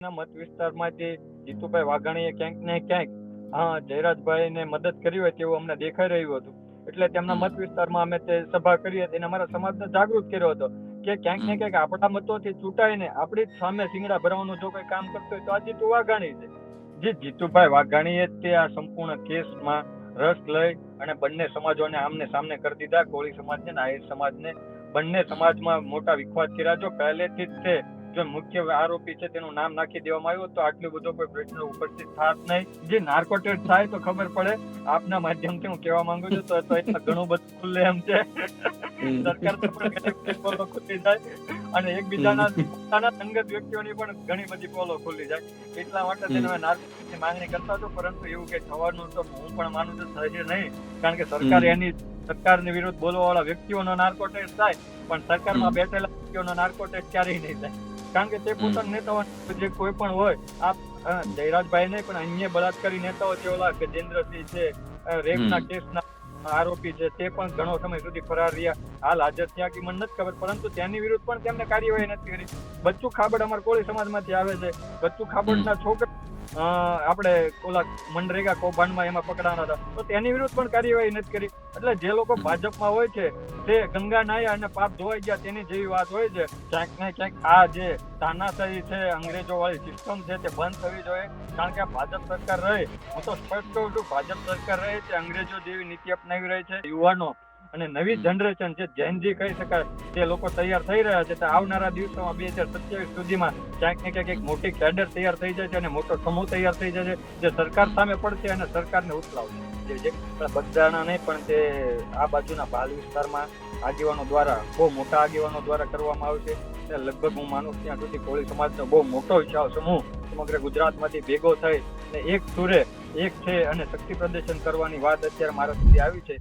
મત વિસ્તારમાંથી જીતુભાઈ વાઘાણીએ ક્યાંક ને ક્યાંક જયરાજભાઈને મદદ કરી હોય તેવું અમને દેખાઈ રહ્યું હતું. એટલે તેમના મત વિસ્તારમાં અમે તે સભા કરી હતી અને અમારા સમાજને જાગૃત કર્યો હતો કે ક્યાંક ને ક્યાંક આપણા મતોથી ચૂંટાઈને આપણી જ સામે શિંગડા ભરવાનું જો કોઈ કામ કરતો હોય તો આ જીતુ વાઘાણી છે. જે જીતુભાઈ વાઘાણીએ તે આ સંપૂર્ણ કેસમાં રસ લઈ અને બંને સમાજોને આમને સામને કરી દીધા. કોળી સમાજને અને આહિર સમાજને, બંને સમાજમાં મોટા વિખવાદ કર્યા. જો પહેલેથી જ તે જો મુખ્ય આરોપી છે તેનું નામ નાખી દેવામાં આવ્યું તો આટલું બધો કોઈ પ્રશ્ન ઉપસ્થિત થાત નહીં. જે નાર્કોટેડ થાય તો ખબર પડે. આપના માધ્યમથી હું કહેવા માંગુ છું તો એટલા ઘણું બધું ખુલ્લે એમ છે. સરકાર પોલો ખુલી જાય અને એકબીજાના પોતાના સંગત વ્યક્તિઓની પણ ઘણી બધી પોલો ખુલી જાય. એટલા માટે તેને નાર્કોટિક્સની માંગણી કરતા હતો, પરંતુ એવું કઈ થવાનું તો હું પણ માનું છું થશે નહીં. કારણ કે સરકારની વિરુદ્ધ બોલવા વાળા વ્યક્તિઓનો નાર્કોટેડ થાય, પણ સરકારમાં બેઠેલા વ્યક્તિઓનો નાર્કોટેડ ક્યારેય નહીં થાય. કારણ કે તે પોતાના નેતાઓ જે કોઈ પણ હોય, આ જયરાજભાઈ ને પણ અન્ય બળાત્કારી નેતાઓ છે, ઓલા ગજેન્દ્રસિંહ છે, રેપના કેસના આરોપી છે, તે પણ ઘણો સમય સુધી ફરાર રહ્યા. હાલ હાજર થયા કે મને નથી ખબર, પરંતુ તેની વિરુદ્ધ પણ તેમને કાર્યવાહી નથી કરી. બચ્ચુ ખાબડ અમારા કોળી સમાજમાંથી આવે છે. બચ્ચુ ખાબડના છોકરા આપણે ઓલા મનરેગા કૌભાંડમાં એમાં પકડાના હતા, તો તેની વિરુદ્ધ પણ કાર્યવાહી નથી કરી. એટલે જે લોકો ભાજપમાં હોય છે તે ગંગા નાયા અને પાપ ધોવાઈ ગયા તેની જેવી વાત હોય છે. ક્યાંક ને ક્યાંક આ જે તાનાશાહી છે, અંગ્રેજો વાળી સિસ્ટમ છે, તે બંધ થવી જોઈએ. કારણ કે આ ભાજપ સરકાર રહે, હું તો સ્પષ્ટ કહું છું, ભાજપ સરકાર રહે છે, અંગ્રેજો જેવી નીતિ અપનાવી રહી છે. યુવાનો અને નવી જનરેશન જે જેનજી કહી શકાય તે લોકો તૈયાર થઈ રહ્યા છે. તો આવનારા દિવસોમાં 2027 સુધીમાં ક્યાંક ને ક્યાંક એક મોટી કેડર તૈયાર થઈ જાય છે અને મોટો સમૂહ તૈયાર થઈ જાય છે, જે સરકાર સામે પડશે અને સરકારને ઉથલાવશે. બગદાણા નહીં પણ તે આ બાજુના બાલ વિસ્તારમાં આગેવાનો દ્વારા, બહુ મોટા આગેવાનો દ્વારા કરવામાં આવશે. લગભગ હું માનું ત્યાં સુધી કોળી સમાજનો બહુ મોટો વિશાળ સમૂહ સમગ્ર ગુજરાતમાંથી ભેગો થઈ અને એક સુરે એક છે અને શક્તિ પ્રદર્શન કરવાની વાત અત્યારે મારા સુધી આવી છે.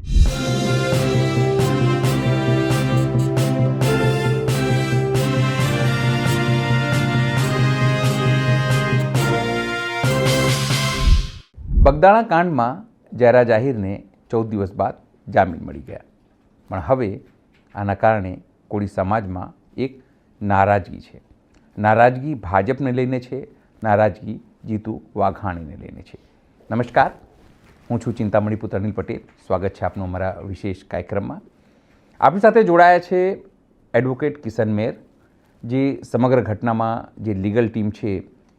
બગદાણા કાંડમાં જયરાજ આહિરને 14 દિવસ બાદ જામીન મળી ગયા, પણ હવે આના કારણે કોળી સમાજમાં એક નારાજગી છે. નારાજગી ભાજપને લઈને છે, નારાજગી જીતુ વાઘાણીને લઈને છે. નમસ્કાર, હું છું ચિંતામણી પુત્ર અનિલ પટેલ. સ્વાગત છે આપનું અમારા વિશેષ કાર્યક્રમમાં. આપણી સાથે જોડાયા છે એડવોકેટ કિશન મેર, જે સમગ્ર ઘટનામાં જે લીગલ ટીમ છે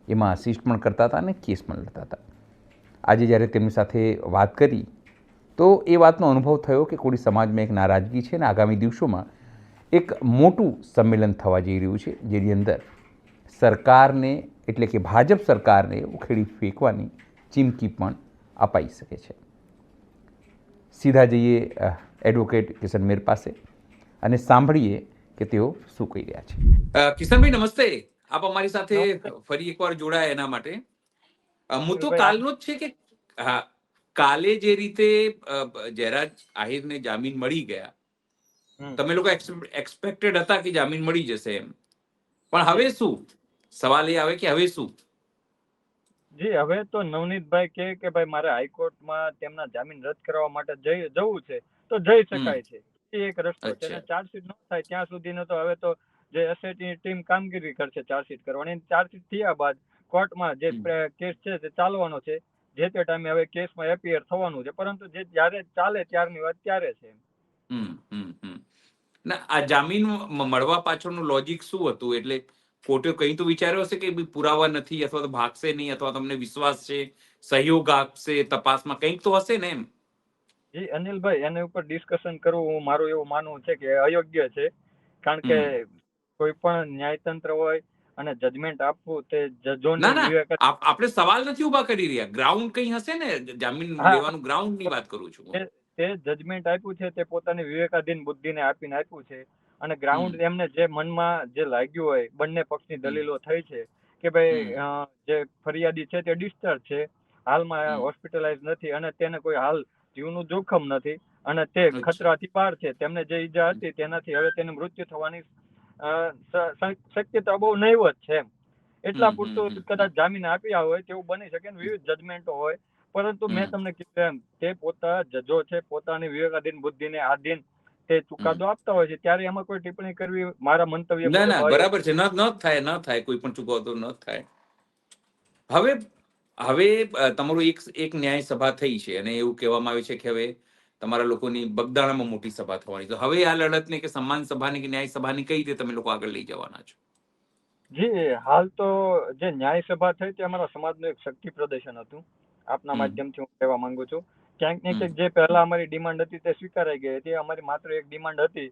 એમાં અસિસ્ટ પણ કરતા હતા અને કેસ પણ લડતા હતા. આજે જ્યારે તેમની સાથે વાત કરી તો એ વાતનો અનુભવ થયો કે કોળી સમાજમાં એક નારાજગી છે અને આગામી દિવસોમાં એક મોટું સંમેલન થવા જઈ રહ્યું છે, જેની અંદર સરકારને એટલે કે ભાજપ સરકારને ઉખેડી ફેંકવાની ચીમકી પણ અપાઈ શકે છે. સીધા જઈએ એડવોકેટ કિશન મેર પાસે અને સાંભળીએ કે તેઓ શું કહી રહ્યા છે. કિશનભાઈ નમસ્તે, આપ અમારી સાથે ફરી એકવાર જોડાયા એના માટે. મુદ્દો કાલનો જ છે કે હા, કાલે જે રીતે જયરાજ આહિરને જામીન મળી ગયા, તમે લોકો એક્સપેક્ટેડ હતા કે જામીન મળી જશે એમ, પણ હવે શું સવાલ એ આવે કે હવે શું? જી, હવે તો નવનીતભાઈ કે ભાઈ મારે હાઈકોર્ટમાં તેમના જામીન રદ કરવા માટે જવું છે તો જઈ શકાય છે. એ એક રસ્તો છે. અને ચાર્જશીટ ન થાય ત્યાં સુધીનો તો હવે તો જે એસઆઈટી ટીમ કામગીરી કરશે ચાર્જશીટ કરવાની. ચાર્જશીટ થયા બાદ કોર્ટમાં જે કેસ છે તે ચાલવાનો છે. જે તે ટાઈમે હવે કેસમાં એપિયર થવાનું છે, પરંતુ જે જ્યારે ચાલે ત્યારની વાત ત્યારે છે. ના, આ જામીન મળવા પાછળનું લોજિક શું હતું? એટલે કોર્ટે કંઈ તો વિચાર્યો હશે કે પુરાવા નથી અથવા તો ભાગશે નહીં અથવા તમને વિશ્વાસ છે, સહયોગ આપશે તપાસમાં, કંઈક તો હશે ને એમ? જી અનિલભાઈ, એના ઉપર ડિસ્કશન કરવું મારું એવું માનવું છે કે અયોગ્ય છે. કારણ કે કોઈ પણ ન્યાયતંત્ર હોય અને જજમેન્ટ આપવું તે જજોની વિવેક. આપણે સવાલ નથી ઉભા કરી રહ્યા, ગ્રાઉન્ડ કઈ હશે ને, જામીન લેવાનું ગ્રાઉન્ડ ની વાત કરું છું. તે જજમેન્ટ આપ્યું છે તે પોતાની વિવેકાધીન બુદ્ધિને આપીને આપ્યું છે. અને ગ્રાઉન્ડ એમને જે મનમાં જે લાગ્યું હોય, બંને પક્ષની દલીલો થઈ છે કે ભાઈ જે ફરિયાદી છે તે ડિસ્ચાર્જ છે, હાલમાં હોસ્પિટલાઇઝ નથી અને તેને કોઈ હાલ જીવનું જોખમ નથી અને તે ખતરાથી બહાર છે. તેમને જે ઈજા હતી તેનાથી હવે તેને મૃત્યુ થવાની શક્યતા બહુ નહીવત છે. એટલા પૂરતું કદાચ જામીન આપ્યા હોય તેવું બની શકે. વિવિધ જજમેન્ટો હોય, પરંતુ મેં તમને કીધું એમ તે પોતા જજો છે પોતાની વિવેકાધીન બુદ્ધિને આધીન તે ચુકાદો આપતા હોય છે. ત્યારે એમાં કોઈ ટિપ્પણી કરવી મારા મંતવ્ય બરાબર છે. ન થાય કોઈ પણ ચુકાદો ન થાય. હવે હવે તમારું એક ન્યાય સભા થઈ છે અને એવું કહેવામાં આવે છે કે હવે તમારા લોકોની બગદાણામાં મોટી સભા થવાની. તો હવે આ લડતને કે સન્માન સભાની કે ન્યાય સભાની કઈ રીતે તમે લોકો આગળ લઈ જવાના છો? જી, હાલ તો જે ન્યાય સભા થઈ તે અમારા સમાજનું એક શક્તિ પ્રદર્શન હતું. આપના હમ માધ્યમથી હું કહેવા માંગુ છું. ક્યાંક ને હમ ક્યાંક જે પહેલા અમારી ડિમાન્ડ હતી તે સ્વીકારાઈ ગઈ હતી. અમારી માત્ર એક ડિમાન્ડ હતી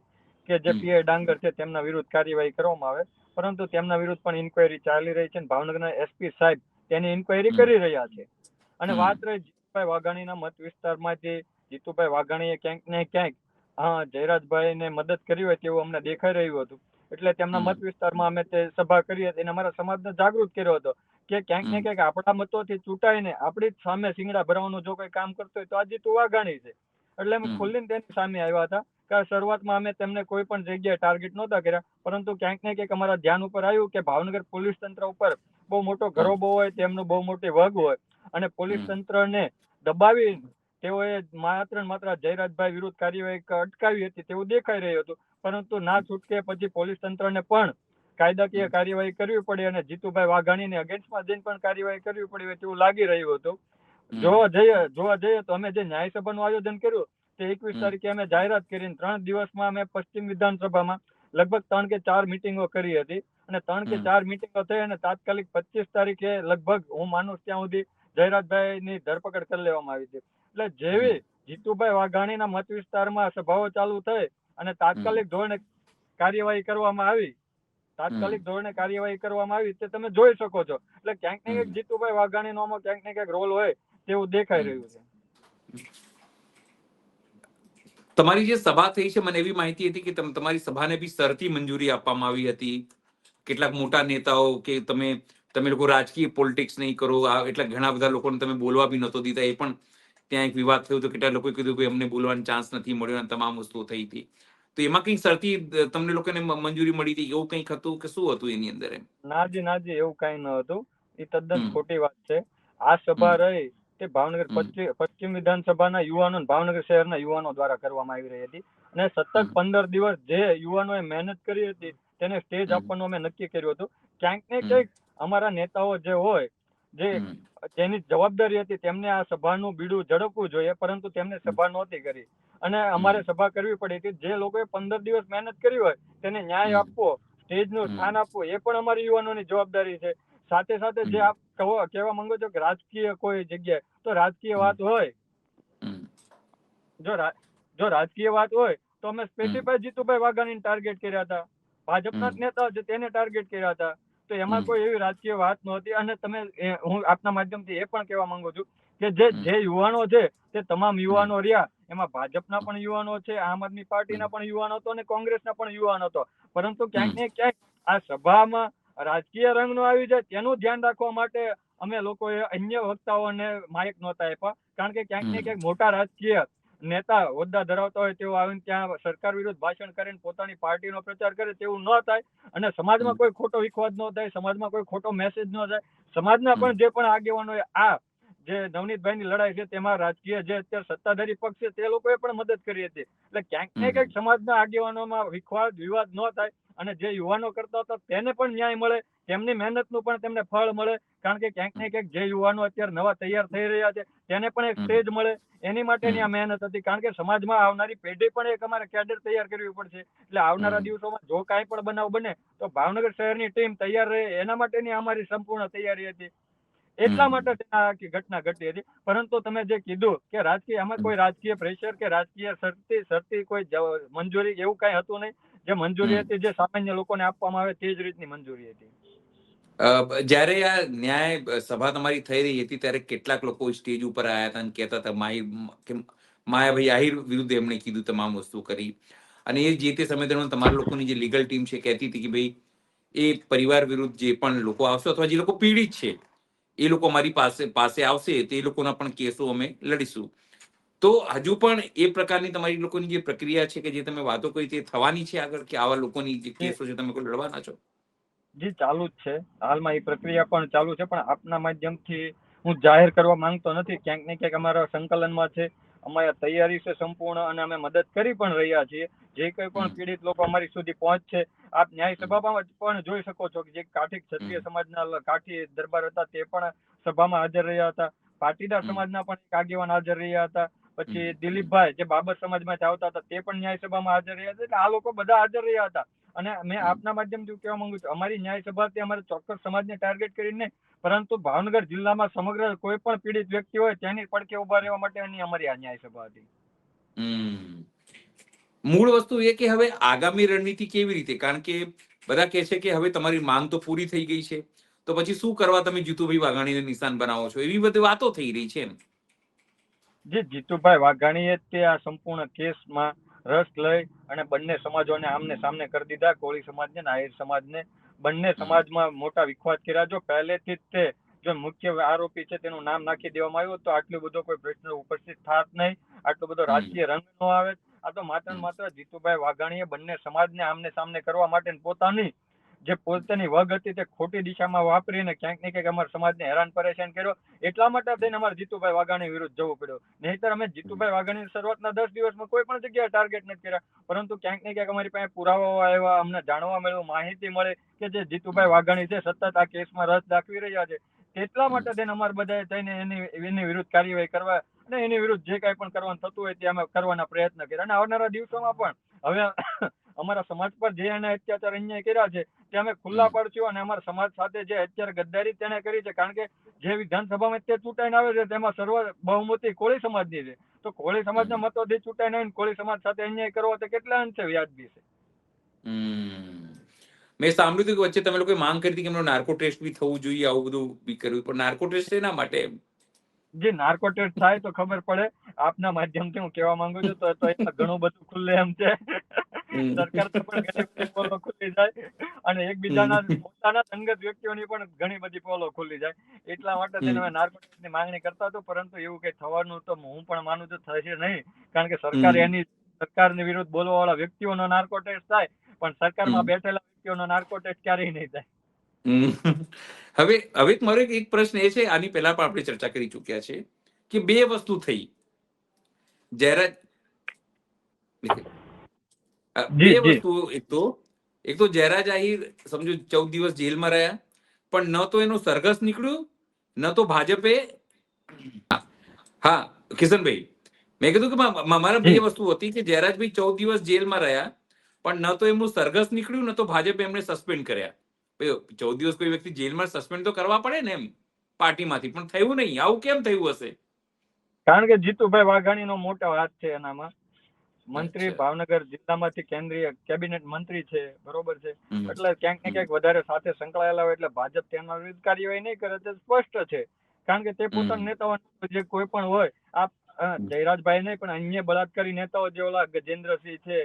કે જે હમ પીઆઈ ડાંગર છે તેમના વિરુદ્ધ કાર્યવાહી કરવામાં આવે, પરંતુ તેમના વિરુદ્ધ પણ ઇન્કવાયરી ચાલી રહી છે અને ભાવનગરના એસપી સાહેબ તેની ઇન્કવાયરી હમ કરી રહ્યા છે. અને હમ વાત રહી જીતુભાઈ વાઘાણીના મત વિસ્તારમાંથી, જીતુભાઈ વાઘાણીએ ક્યાંક ને ક્યાંક જયરાજભાઈને મદદ કરી હોય તેવું અમને દેખાઈ રહ્યું હતું. એટલે તેમના હમ મત વિસ્તારમાં અમે તે સભા કરી હતી અને અમારા સમાજને જાગૃત કર્યો હતો કે ક્યાંક ને હમ ક્યાંક આપણા મતોથી ચૂંટાઈને આપણી જ સામે શિંગડા ભરવાનું જો કોઈ કામ કરતો હોય તો આ જીતુ વાઘાણી છે. એટલે અમે હમ ખુલ્લીને તેની સામે આવ્યા હતા કે શરૂઆતમાં અમે તેમને કોઈ પણ જગ્યાએ ટાર્ગેટ નહોતા કર્યા, પરંતુ ક્યાંક ને ક્યાંક અમારા ધ્યાન ઉપર આવ્યું કે ભાવનગર પોલીસ તંત્ર ઉપર બહુ મોટો હમ ગરોબો હોય, તેમનું બહુ મોટી વગ હોય અને પોલીસ હમ તંત્રને દબાવી તેઓએ માત્ર ને માત્ર જયરાજભાઈ વિરુદ્ધ કાર્યવાહી અટકાવી હતી તેવું દેખાઈ રહ્યું હતું. પરંતુ ના છૂટકે પછી પોલીસ તંત્રને પણ કાયદાકીય કાર્યવાહી કરવી પડી અને જીતુભાઈ વાઘાણીને અગેન્સ્ટમાં જઈને પણ કાર્યવાહી કરવી પડી હોય તેવું લાગી રહ્યું હતું. હમ જોવા જઈએ તો અમે જે ન્યાય સભાનું આયોજન કર્યું તે 21 હમ તારીખે અમે જાહેરાત કરીને 3 દિવસમાં અમે પશ્ચિમ વિધાનસભામાં લગભગ 3 કે 4 મિટિંગો કરી હતી અને 3 કે હમ 4 મિટિંગો થઈ અને તાત્કાલિક 25 તારીખે લગભગ હું માનું ત્યાં સુધી જયરાજભાઈની ધરપકડ કરી લેવામાં આવી હતી. એટલે હમ જેવી જીતુભાઈ વાઘાણીના મત વિસ્તારમાં સભાઓ ચાલુ થઈ અને હમ તાત્કાલિક ધોરણે કાર્યવાહી કરવામાં આવી, હમ તાત્કાલિક ધોરણે કાર્યવાહી કરવામાં આવી તે તમે જોઈ શકો છો. એટલે ક્યાંક ને હમ ક્યાંક જીતુભાઈ વાઘાણીનો આમાં ક્યાંક ને ક્યાંક રોલ હોય તેવું દેખાઈ હમ રહ્યું છે. તમારી જે સભા થઈ છે, મને એવી માહિતી હતી કે તમારી સભાને બી શરતી મંજૂરી આપવામાં આવી હતી. કેટલાક મોટા નેતાઓ કે તમે લોકો રાજકીય પોલિટિક્સ નહીં કરો, એટલા ઘણા બધા લોકોને તમે બોલવા બી નતો દીધા. એ પણ ત્યાં એક વિવાદ થયો હતો. કેટલા લોકોએ કીધું કે અમને બોલવાનો ચાન્સ નથી મળ્યો અને તમામ વસ્તુઓ થઈ હતી. તો એમાં કઈ શરતી તમને લોકોને મંજૂરી મળી હતી એવું કંઈક હતું કે શું હતું એની અંદર? એમ નાજી એવું કઈ ન હતું. એ તદ્દન હમ ખોટી વાત છે. આ સભા હમ રહી તે ભાવનગર હમ પશ્ચિમ વિધાનસભાના યુવાનો, ભાવનગર શહેરના યુવાનો દ્વારા કરવામાં આવી રહી હતી અને સતત હમ 15 દિવસ જે યુવાનોએ મહેનત કરી હતી તેને સ્ટેજ હમ આપવાનું અમે નક્કી કર્યું હતું. ક્યાંક ને હમ ક્યાંક અમારા નેતાઓ જે હોય, હમ જેની જવાબદારી હતી તેમને આ સભાનું બીડું ઝડપવું જોઈએ, પરંતુ તેમને સભા નહોતી કરી અને અમારે હમ સભા કરવી પડી હતી. જે લોકોએ 15 દિવસ મહેનત કરી હોય તેને ન્યાય હમ આપવો, સ્ટેજનું હમ સ્થાન આપવું એ પણ અમારી યુવાનોની જવાબદારી છે. સાથે સાથે જે હમ આપ કહેવા માંગો છો કે રાજકીય કોઈ જગ્યાએ, તો રાજકીય હમ વાત હોય, હમ જો રાજકીય વાત હોય તો અમે હમ સ્પેસિફાઈ જીતુભાઈ વાઘાણીને ટાર્ગેટ કર્યા હતા. ભાજપના હમ જ નેતા છે તેને ટાર્ગેટ કર્યા હતા. તો એમાં હમ કોઈ એવી રાજકીય વાત નહોતી. અને હું આપના માધ્યમથી એ પણ કહેવા માંગુ છું કે જે યુવાનો છે તે તમામ હમ યુવાનો રહ્યા, એમાં ભાજપના પણ યુવાનો છે, આમ આદમી પાર્ટીના પણ યુવાનો હતો અને કોંગ્રેસના પણ યુવાનો હતો. પરંતુ ક્યાંક હમ ને ક્યાંક આ સભામાં રાજકીય રંગ નો આવી જાય તેનું ધ્યાન રાખવા માટે અમે લોકોએ અન્ય વક્તાઓને માઇક નહોતા આપ્યા. કારણ કે ક્યાંક ને હમ ક્યાંક મોટા રાજકીય નેતા હોદ્દા ધરાવતા હોય તેઓ આવીને ત્યાં સરકાર વિરુદ્ધ ભાષણ કરીને પોતાની પાર્ટીનો પ્રચાર કરે તેવું ન થાય અને સમાજમાં કોઈ ખોટો વિખવાદ ન થાય, સમાજમાં કોઈ ખોટો મેસેજ ન જાય. સમાજના હમ પણ જે પણ આગેવાનોએ આ જે નવનીતભાઈની લડાઈ છે તેમાં રાજકીય જે અત્યારે સત્તાધારી પક્ષ છે તે લોકોએ પણ મદદ કરી હતી. એટલે ક્યાંક ને હમ ક્યાંક સમાજના આગેવાનોમાં વિવાદ ન થાય અને જે યુવાનો કરતા હતા તેને પણ ન્યાય મળે, તેમની મહેનતનું પણ તેમને ફળ મળે. કારણ કે ક્યાંક ને ક્યાંક જે યુવાનો અત્યારે નવા તૈયાર થઈ રહ્યા છે તેને પણ એક હમ સ્ટેજ મળે, એની માટેની આ મહેનત હતી. કારણ કે સમાજમાં આવનારી પેઢી પણ એક અમારે કેડર તૈયાર કરવી પડશે. એટલે આવનારા હમ દિવસોમાં જો કાંઈ પણ બનાવ બને તો ભાવનગર શહેરની ટીમ તૈયાર રહે એના માટેની અમારી સંપૂર્ણ તૈયારી હતી. એટલા હમ માટે આ આખી ઘટના ઘટી હતી. પરંતુ તમે જે કીધું કે રાજકીય, આમાં કોઈ રાજકીય પ્રેશર કે રાજકીય શરતી કોઈ મંજૂરી એવું કાંઈ હતું નહીં. જે મંજૂરી હમ હતી જે સામાન્ય લોકોને આપવામાં આવે તે જ રીતની મંજૂરી હતી. જ્યારે આ ન્યાય સભા તમારી થઈ રહી હતી ત્યારે કેટલાક લોકો સ્ટેજ ઉપર આવ્યા હતા અને કહેતા હતા કે માયાભાઈ આહિર વિરુદ્ધ એમણે કીધું, તમામ વસ્તુ કરી. અને એ જે તે સમય દરમિયાન તમારા લોકોની જે લીગલ ટીમ છે કહેતી હતી કે ભાઈ એ પરિવાર વિરુદ્ધ જે પણ લોકો આવશે અથવા જે લોકો પીડિત છે એ લોકો અમારી પાસે આવશે તો એ લોકોના પણ કેસો અમે લડીશું. તો હજુ પણ એ પ્રકારની તમારી લોકોની જે પ્રક્રિયા છે કે જે તમે વાતો કરી તે થવાની છે આગળ, કે આવા લોકોની જે કેસો છે તમે કોઈ લડવાના છો? જી ચાલુ જ છે. હાલમાં એ પ્રક્રિયા પણ ચાલુ છે, પણ આપના માધ્યમથી હું જાહેર કરવા માંગતો નથી. ક્યાંક ને ક્યાંક અમારા સંકલનમાં છે, અમારી તૈયારી છે સંપૂર્ણ અને અમે મદદ કરી પણ રહ્યા છીએ. જે કંઈ પણ હમ પીડિત લોકો અમારી સુધી પહોંચશે, આપ ન્યાય હમ સભામાં પણ જોઈ શકો છો કે જે કાઠી ક્ષત્રિય હમ સમાજના કાઠી દરબાર હતા તે પણ સભામાં હાજર રહ્યા હતા. પાટીદાર સમાજના પણ એક આગેવાન હાજર રહ્યા હતા. પછી દિલીપભાઈ જે બાબર સમાજમાંથી આવતા હતા તે પણ ન્યાય સભામાં હાજર રહ્યા હતા. એટલે આ લોકો બધા હાજર રહ્યા હતા. અને મેં આપના માધ્યમથી કહેવા માંગુ છું, અમારી ન્યાય સભાથી અમારે ચોક્કસ સમાજને ટાર્ગેટ કરીને, પરંતુ ભાવનગર જિલ્લામાં સમગ્ર કોઈ પણ પીડિત વ્યક્તિ હોય તેની પડખે ઉભા રહેવા માટેની અમારી આ ન્યાય સભા હતી. મૂળ વસ્તુ એ કે હવે આગામી રણનીતિ કેવી રીતે, કારણ કે બધા કહે છે કે હવે તમારી માંગ તો પૂરી થઈ ગઈ છે, તો પછી શું કરવા તમે જીતુભાઈ વાઘાણીને નિશાન બનાવો છો, એવી બધી વાતો થઈ રહી છે. જે જીતુભાઈ વાઘાણીએ તે આ સંપૂર્ણ કેસમાં રસ લઈ અને બંને સમાજોને આમને સામને કરી દીધા, કોળી સમાજને અને આહિર સમાજને. બંને સમાજમાં મોટા વિખવાદ કર્યા. જો પહેલેથી જ તે જો મુખ્ય આરોપી છે તેનું નામ નાખી દેવામાં આવ્યું તો આટલો બધો કોઈ પ્રશ્ન ઉપસ્થિત થાત નહીં, આટલો બધો રાજકીય રંગ નો આવે. આ તો માત્ર ને માત્ર જીતુભાઈ વાઘાણીએ બંને સમાજને આમને સામને કરવા માટે પોતાની જે પોતાની વગ હતી તે ખોટી દિશામાં વાપરીને ક્યાંક ને ક્યાંક અમારા સમાજને હેરાન પરેશાન કર્યો. એટલા માટે થઈને અમારે જીતુભાઈ વાઘાણી વિરુદ્ધ જવું પડ્યું. નહીંતર અમે જીતુભાઈ વાઘાણી શરૂઆતના 10 દિવસમાં કોઈ પણ જગ્યાએ ટાર્ગેટ નથી કર્યા, પરંતુ ક્યાંક ને ક્યાંક અમારી પાસે પુરાવાઓ આવ્યા, અમને જાણવા મળ્યું, માહિતી મળે કે જે જીતુભાઈ વાઘાણી છે સતત આ કેસમાં રસ દાખવી રહ્યા છે. એટલા માટે થઈને અમારે બધાએ થઈને એની વિરુદ્ધ કાર્યવાહી કરવા અને એની વિરુદ્ધ જે કાંઈ પણ કરવાનું થતું હોય તે અમે કરવાના પ્રયત્ન કર્યા. અને આવનારા દિવસોમાં પણ હવે અમારા સમાજ પર જે એને અત્યાચાર અન્યાય કર્યા છે તે અમે ખુલ્લા પાડશું. અને અમારા સમાજ સાથે જે અત્યારે ગદ્દારી તેને કરી છે, કારણ કે જે વિધાનસભામાં તે ચૂંટાઈને આવે છે તેમાં સર્વ બહુમતી કોળી સમાજની છે, તો કોળી સમાજના મતોથી ચૂંટાઈને આવીને કોળી સમાજ સાથે અન્યાય કરવો તે કેટલા અંશે વ્યાજબી છે. મેં સાંભળ્યું હતું કે વચ્ચે તમે લોકો માંગ કરી હતી કે એમનો નાર્કો ટેસ્ટ બી થવું જોઈએ, આવું બધું બી કરવું, પણ નાર્કો ટેસ્ટ એના માટે જે નાર્કો ટેસ્ટ થાય તો ખબર પડે. આપના માધ્યમથી હું કહેવા માંગુ છું તો એમાં ઘણું બધું ખુલ્લે એમ છે. સરકાર તો પણ ઘણી બધી પોલો ખુલી જાય અને એકબીજાના પોતાના સંગત વ્યક્તિઓની પણ ઘણી બધી પોલો ખુલી જાય. એટલા માટે તેને અમે નાર્કો ટેસ્ટની માંગણી કરતા હતો, પરંતુ એવું કઈ થવાનું તો હું પણ માનું છું થશે નહીં, કારણ કે સરકારની વિરુદ્ધ બોલવા વાળા વ્યક્તિઓનો નાર્કો ટેસ્ટ થાય, પણ સરકારમાં બેઠેલા વ્યક્તિઓનો નાર્કો ટેસ્ટ ક્યારેય નહીં થાય. હવે મારો એક પ્રશ્ન એ છે, આની પહેલા પણ આપણે ચર્ચા કરી ચૂક્યા છે કે બે વસ્તુ થઈ. જયરાજ બે વસ્તુઓ, એક તો જયરાજ આહિર સમજો 14 દિવસ જેલમાં રહ્યા, પણ ન તો એનું સરઘસ નીકળ્યું, ન તો ભાજપે. હા કિશનભાઈ, મેં કીધું કે મારા બે વસ્તુ હતી કે જયરાજભાઈ 14 દિવસ જેલમાં રહ્યા, પણ ન તો એમનું સરઘસ નીકળ્યું, ન તો ભાજપે એમને સસ્પેન્ડ કર્યા. 14 દિવસ કોઈ વ્યક્તિ જેલમાં સસ્પેન્ડ તો કરવા પડે ને એમ પાર્ટીમાંથી, પણ થયું નહીં. આવું કેમ થયું હશે? કારણ કે જીતુભાઈ વાઘાણીનો મોટો હાથ છે એનામાં. મંત્રી ભાવનગર જિલ્લામાંથી કેન્દ્રીય કેબિનેટ મંત્રી છે, બરોબર છે, એટલે ક્યાંક ને ક્યાંક વધારે સાથે સંકળાયેલા હોય એટલે ભાજપ તેના વિરુદ્ધ કાર્યવાહી નહીં કરે તે સ્પષ્ટ છે. કારણ કે તે પોતાના નેતાઓ જે કોઈ પણ હોય, આપ જયરાજભાઈ નહીં પણ અન્ય બળાત્કારી નેતાઓ જે ઓલા ગજેન્દ્રસિંહ છે,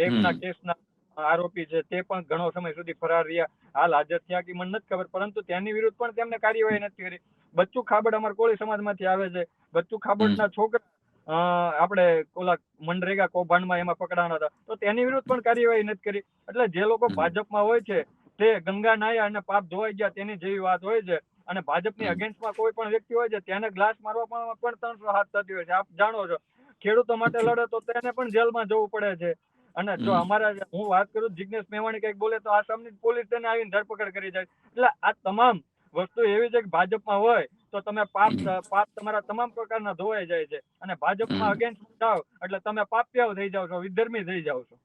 રેપના કેસના આરોપી છે, તે પણ ઘણો સમય સુધી ફરાર રહ્યા. હાલ હાજર થયા કે મને નથી ખબર, પરંતુ તેની વિરુદ્ધ પણ તેમને કાર્યવાહી નથી કરી. બચ્ચુ ખાબડ અમારા કોળી સમાજમાંથી આવે છે. બચ્ચુ ખાબડના છોકરા આપણે ઓલા મનરેગા કૌભાંડમાં એમાં પકડાણા હતા, તો તેની વિરુદ્ધ પણ કાર્યવાહી નથી કરી. એટલે જે લોકો ભાજપમાં હોય છે તે ગંગા નાયા અને પાપ ધોવાઈ ગયા તેની જેવી વાત હોય છે. અને ભાજપની અગેન્સ્ટમાં કોઈ પણ વ્યક્તિ હોય છે તેને ગ્લાસ મારવા પણ 300 હાથ થતી હોય છે. આપ જાણો છો, ખેડૂતો માટે લડે તો તેને પણ જેલમાં જવું પડે છે. અને જો અમારા હું વાત કરું જિગ્નેશ મેવાણી કઈક બોલે તો આસામની પોલીસ તેને આવીને ધરપકડ કરી જાય. એટલે આ તમામ વસ્તુ એવી છે કે ભાજપમાં હોય તો તમે પાપ તમારા તમામ પ્રકારના ધોવાઈ જાય છે, અને ભાજપમાં અગેન્સ્ટ જાઓ એટલે તમે પાપ્યાવ થઈ જાવ છો, વિધર્મી થઈ જાવ છો.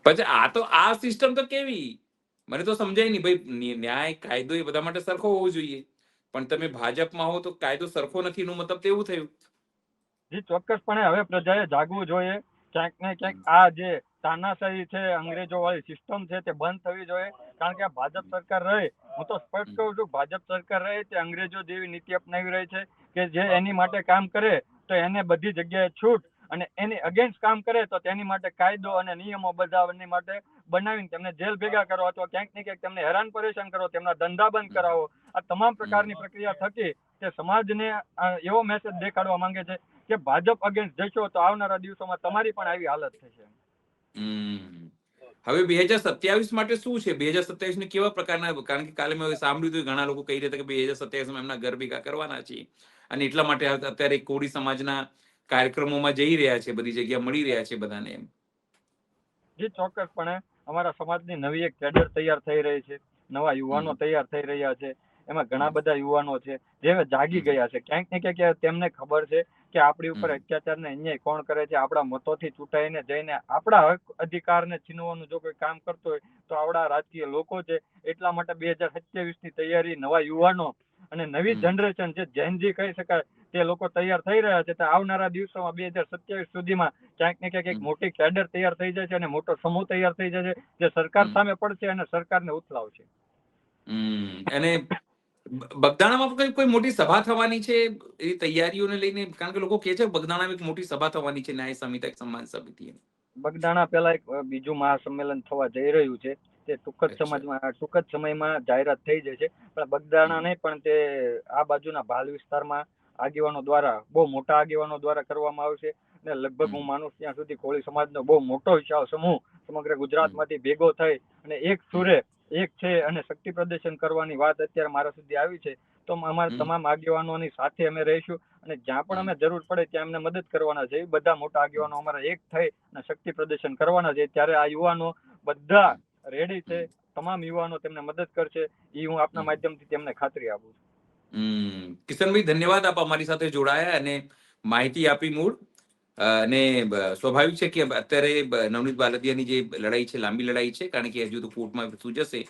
પછી આ સિસ્ટમ તો કેવી, મને તો સમજાય નહીં ભાઈ. ન્યાય કાયદો એ બધા માટે સરખો હોવો જોઈએ, પણ તમે ભાજપમાં હો તો કાયદો સરખો નથી એનું મતલબ તો એવું થયું. જી ચોક્કસપણે હવે પ્રજાએ જાગવું જોઈએ. ક્યાંક ને ક્યાંક આ જે તાનાશાહી છે, અંગ્રેજો વાળી સિસ્ટમ છે તે બંધ થવી જોઈએ. કારણ કે આ ભાજપ સરકાર રહે, હું તો સ્પષ્ટ કહું છું, ભાજપ સરકાર રહે તે અંગ્રેજો જેવી નીતિ અપનાવી રહી છે કે જે એની માટે કામ કરે તો એને બધી જગ્યાએ છૂટ, અને એની અગેન્સ્ટ કામ કરે તો તેની માટે કાયદો અને નિયમો બધાની માટે બનાવીને તેમને જેલ ભેગા કરો, અથવા ક્યાંક ને ક્યાંક તેમને હેરાન પરેશાન કરો, તેમના ધંધા બંધ કરાવો. આ તમામ પ્રકારની પ્રક્રિયા થકી તે સમાજને એવો મેસેજ દેખાડવા માંગે છે કે ભાજપ અગેન્સ્ટ જશો તો આવનારા દિવસોમાં તમારી પણ આવી હાલત થશે. હવે 2027 માટે શું છે? 2027 ને કેવા પ્રકારના, કારણ કે કાલે મેં સાંભળ્યું હતું ઘણા લોકો કહી રહ્યા હતા કે 2027 માં એમના ઘર ભેગા કરવાના છે, અને એટલા માટે અત્યારે કોળી સમાજના કાર્યક્રમોમાં જઈ રહ્યા છે, બધી જગ્યા મળી રહ્યા છે બધાને એમ. જે ચોક્કસપણે અમારા સમાજની નવી એક કેડર તૈયાર થઈ રહી છે. નવા યુવાનો તૈયાર થઈ રહ્યા છે. એમાં ઘણા બધા યુવાનો છે જે હવે જાગી ગયા છે. ક્યાંક ને ક્યાંક તેમને ખબર છે કે આપણી ઉપર અત્યાચાર ને અન્યાય કોણ કરે છે. આપણા મતોથી ચૂંટાઈને જઈને આપણા હક અધિકારને છીનવાનું જો કોઈ કામ કરતો હોય તો આવડા રાજકીય લોકો છે. એટલા માટે 2027 ની તૈયારી નવા યુવાનો અને નવી જનરેશન છે, જેનજી કહી શકાય, તે લોકો તૈયાર થઈ રહ્યા છે. તો આવનારા દિવસોમાં 2027 સુધીમાં ક્યાંક ને ક્યાંક એક મોટી કેડર તૈયાર થઈ જાય છે અને મોટો સમૂહ તૈયાર થઈ જાય છે જે સરકાર સામે પડશે અને સરકારને ઉથલાવશે. અને બગદાણામાં કોઈ મોટી સભા થવાની છે એ તૈયારીઓને લઈને? કારણ કે લોકો કહે છે બગદાણામાં એક મોટી સભા થવાની છે ન્યાય સમિતિ સન્માન સમિતિ. બગદાણા પેલા એક બીજું મહાસંમેલન થવા જઈ રહ્યું છે. તે ટૂંક જ સમયમાં જાહેરાત થઈ જશે. પણ બગદાણા નહીં, પણ તે આ બાજુના ભાલ વિસ્તારમાં આગેવાનો દ્વારા, બહુ મોટા આગેવાનો દ્વારા કરવામાં આવશે. અને લગભગ હું માનું ત્યાં સુધી કોળી સમાજનો બહુ મોટો વિશાળ સમૂહ સમગ્ર ગુજરાતમાંથી ભેગો થઈ અને એક સુરે એક છે અને શક્તિ પ્રદર્શન કરવાની વાત અત્યારે મારા સુધી આવી છે. તો અમારા તમામ આગેવાનોની સાથે અમે રહીશું અને જ્યાં પણ અમે જરૂર પડે ત્યાં અમને મદદ કરવાના છે. બધા મોટા આગેવાનો અમારા એક થઈ અને શક્તિ પ્રદર્શન કરવાના છે. ત્યારે આ યુવાનો બધા રેડી છે. તમામ યુવાનો તેમને મદદ કરશે એ હું આપના માધ્યમથી તેમને ખાતરી આપું છું. કિશનભાઈ, ધન્યવાદ, આપ અમારી સાથે જોડાયા અને માહિતી આપી. મૂળ અને સ્વાભાવિક છે કે અત્યારે નવનીત બાલદિયાની જે લડાઈ છે લાંબી લડાઈ છે, કારણ કે હજુ તો કોર્ટમાં શું જશે.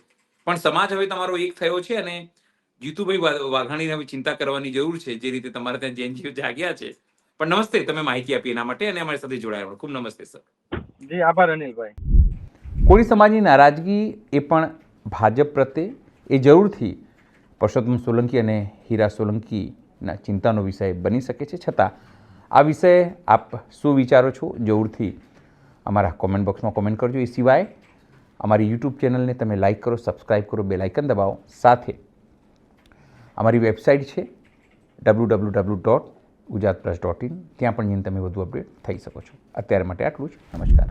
પણ સમાજ હવે તમારો એક થયો છે અને જીતુભાઈ વાઘાણીને હવે ચિંતા કરવાની જરૂર છે, જે રીતે તમારે ત્યાં જેનજીઓ જાગ્યા છે. પણ નમસ્તે, તમે માહિતી આપી એના માટે અને અમારી સાથે જોડાયા. ખૂબ નમસ્તે સર. જી આભાર અનિલભાઈ. કોળી સમાજની નારાજગી એ પણ ભાજપ પ્રત્યે એ જરૂરથી પરસોત્તમ સોલંકી અને હીરા સોલંકીના ચિંતાનો વિષય બની શકે છે. છતાં આ વિષય આપ શું વિચારો છો જરૂરથી અમારા કોમેન્ટ બોક્સમાં કોમેન્ટ કરજો. એ સિવાય અમારી યુટ્યુબ ચેનલને તમે લાઇક કરો, સબસ્ક્રાઈબ કરો, બેલ આઇકન દબાવો. સાથે અમારી વેબસાઇટ છે www.gujaratpress.in, ત્યાં પણ જઈને તમે વધુ અપડેટ થઈ શકો છો. અત્યારે માટે આટલું જ. નમસ્કાર.